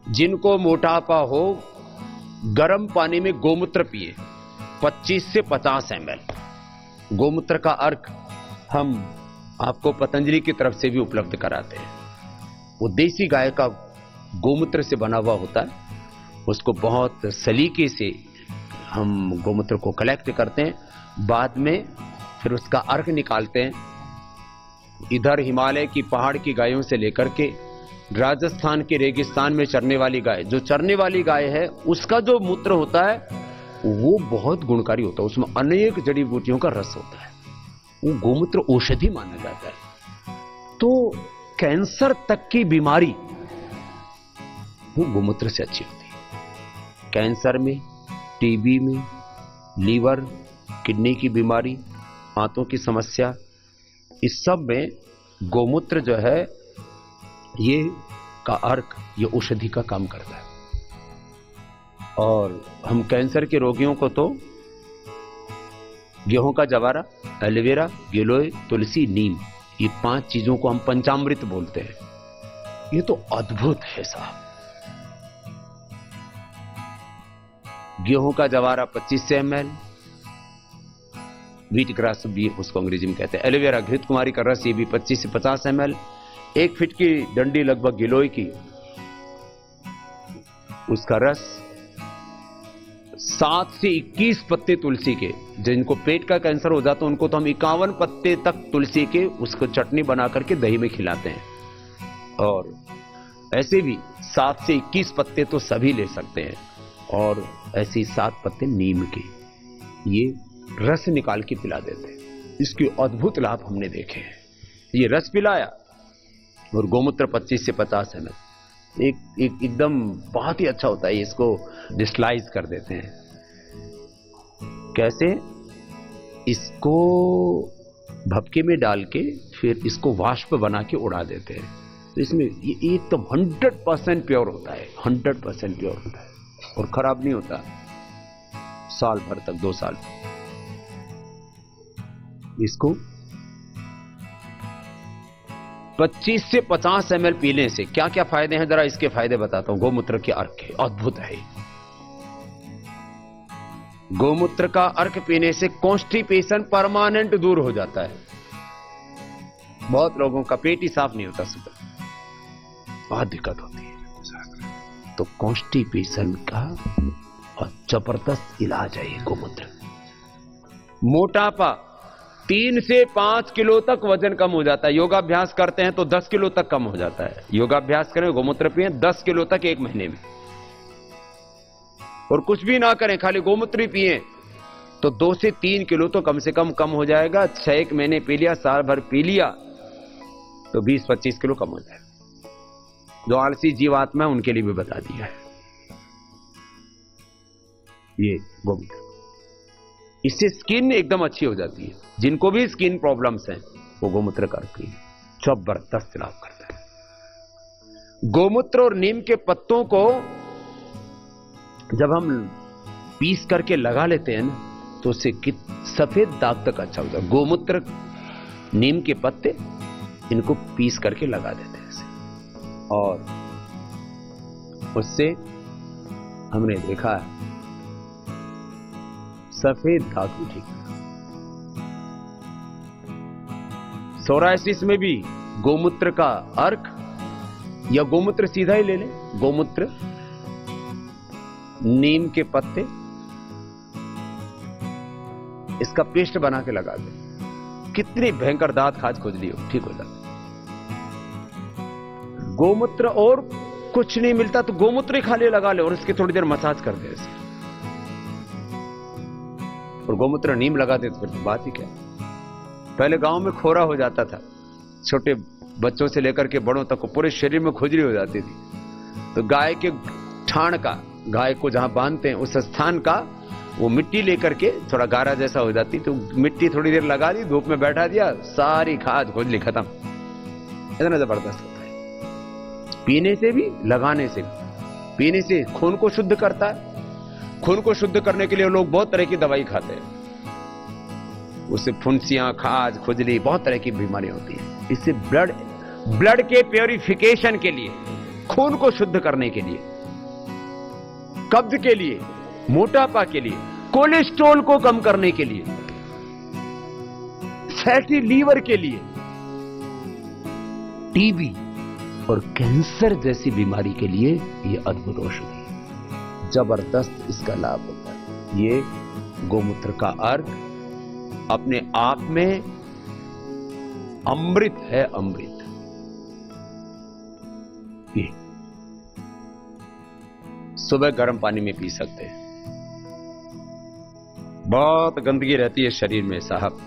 जिनको मोटापा हो, गर्म पानी में गोमूत्र पिए 25 से 50 ml। गोमूत्र का अर्क हम आपको पतंजलि की तरफ से भी उपलब्ध कराते हैं। वो देसी गाय का गोमूत्र से बना हुआ होता है। उसको बहुत सलीके से हम गोमूत्र को कलेक्ट करते हैं, बाद में फिर उसका अर्क निकालते हैं। इधर हिमालय की पहाड़ की गायों से लेकर के राजस्थान के रेगिस्तान में चरने वाली गाय, जो चरने वाली गाय है, उसका जो मूत्र होता है वो बहुत गुणकारी होता है। उसमें अनेक जड़ी बूटियों का रस होता है। वो गोमूत्र औषधि माना जाता है। तो कैंसर तक की बीमारी वो गोमूत्र से अच्छी होती है। कैंसर में, टीबी में, लीवर, किडनी की बीमारी, आंतों की समस्या, इस सब में गोमूत्र जो है ये का अर्क, ये औषधि का काम करता है। और हम कैंसर के रोगियों को तो गेहूं का जवारा, एलोवेरा, गिलोय, तुलसी, नीम, ये 5 चीजों को हम पंचामृत बोलते हैं। ये तो अद्भुत है साहब। गेहूं का जवारा 25 ml, व्हीट ग्रास भी उसको अंग्रेजी में कहते हैं। एलोवेरा, घृत कुमारी का रस, ये भी 25 से 50 ml। 1 फीट की डंडी लगभग गिलोय की, उसका रस। 7 से 21 पत्ते तुलसी के, जिनको पेट का कैंसर हो जाता है उनको तो हम 51 पत्ते तक तुलसी के उसको चटनी बना करके दही में खिलाते हैं। और ऐसे भी 7 से 21 पत्ते तो सभी ले सकते हैं। और ऐसे 7 पत्ते नीम के, ये रस निकाल के पिला देते हैं। इसके अद्भुत लाभ हमने देखे हैं। ये रस पिलाया और गोमूत्र 25 से 50 ml, एकदम बहुत ही अच्छा होता है। इसको डिस्लाइज कर देते हैं। कैसे? इसको भपके में डाल के फिर इसको वाष्प बना के उड़ा देते हैं। तो इसमें ये एकदम 100% प्योर होता है। 100% प्योर होता है और खराब नहीं होता साल भर तक, 2 साल। इसको 25 से 50 ml पीने से क्या क्या फायदे हैं, जरा इसके फायदे बताता हूं। गोमूत्र के अर्क के अद्भुत है। गोमूत्र का अर्क पीने से कॉन्स्टिपेशन परमानेंट दूर हो जाता है। बहुत लोगों का पेट ही साफ नहीं होता, सुबह बहुत दिक्कत होती है। तो कॉन्स्टिपेशन का और जबरदस्त इलाज है ये गोमूत्र। मोटापा 3 से 5 किलो तक वजन कम हो जाता है। योगाभ्यास करते हैं तो 10 किलो तक कम हो जाता है। योगाभ्यास करें, गोमूत्र पिए 10 किलो तक 1 महीने में। और कुछ भी ना करें, खाली गोमूत्र ही पिए तो 2 से 3 किलो तो कम से कम हो जाएगा। 6 महीने पी लिया, साल भर पी लिया तो 20-25 किलो कम हो जाएगा। जो आलसी जीवात्मा है उनके लिए भी बता दिया है ये गोमूत्र। इससे स्किन एकदम अच्छी हो जाती है। जिनको भी स्किन प्रॉब्लम्स हैं वो गोमूत्र का अर्क जबरदस्त लाभ करता है। गोमूत्र और नीम के पत्तों को जब हम पीस करके लगा लेते हैं ना, तो उससे सफेद दाग तक अच्छा होता है। गोमूत्र, नीम के पत्ते, इनको पीस करके लगा देते हैं ऐसे, और उससे हमने देखा है सफेद दाग भी ठीक। सोराइसिस में भी गोमूत्र का अर्क, या गोमूत्र सीधा ही ले लें, गोमूत्र, नीम के पत्ते, इसका पेस्ट बना के लगा दें। कितनी भयंकर दांत, खाज, खुजली हो, ठीक हो जाता। गोमूत्र और कुछ नहीं मिलता तो गोमूत्र ही खाली लगा ले और इसकी थोड़ी देर मसाज कर दे ऐसे। और गोमूत्र नीम लगा दे तो फिर बात ही क्या। पहले गांव में खोरा हो जाता था, छोटे बच्चों से लेकर के बड़ों तक को पूरे शरीर में खुजली हो जाती थी। तो गाय के ठाण का, गाय को जहां बांधते हैं उस स्थान का, वो मिट्टी लेकर के थोड़ा गारा जैसा हो जाती, तो मिट्टी थोड़ी देर लगा दी, धूप में बैठा दिया, सारी खाद खुजली खत्म। इतना जबरदस्त होता है। पीने से भी, लगाने से भी। पीने से खून को शुद्ध करता है। खून को शुद्ध करने के लिए लोग बहुत तरह की दवाई खाते हैं। उससे फुंसियां, खाज, खुजली, बहुत तरह की बीमारियां होती है। इससे ब्लड के प्योरिफिकेशन के लिए, खून को शुद्ध करने के लिए कब्ज के लिए, मोटापा के लिए, कोलेस्ट्रॉल को कम करने के लिए, फैटी लीवर के लिए, टीबी और कैंसर जैसी बीमारी के लिए यह अद्भुत औषधि है। जबरदस्त इसका लाभ होता है। ये गोमूत्र का अर्घ अपने आप में अमृत है, अमृत। ये सुबह गर्म पानी में पी सकते हैं। बहुत गंदगी रहती है शरीर में साहब,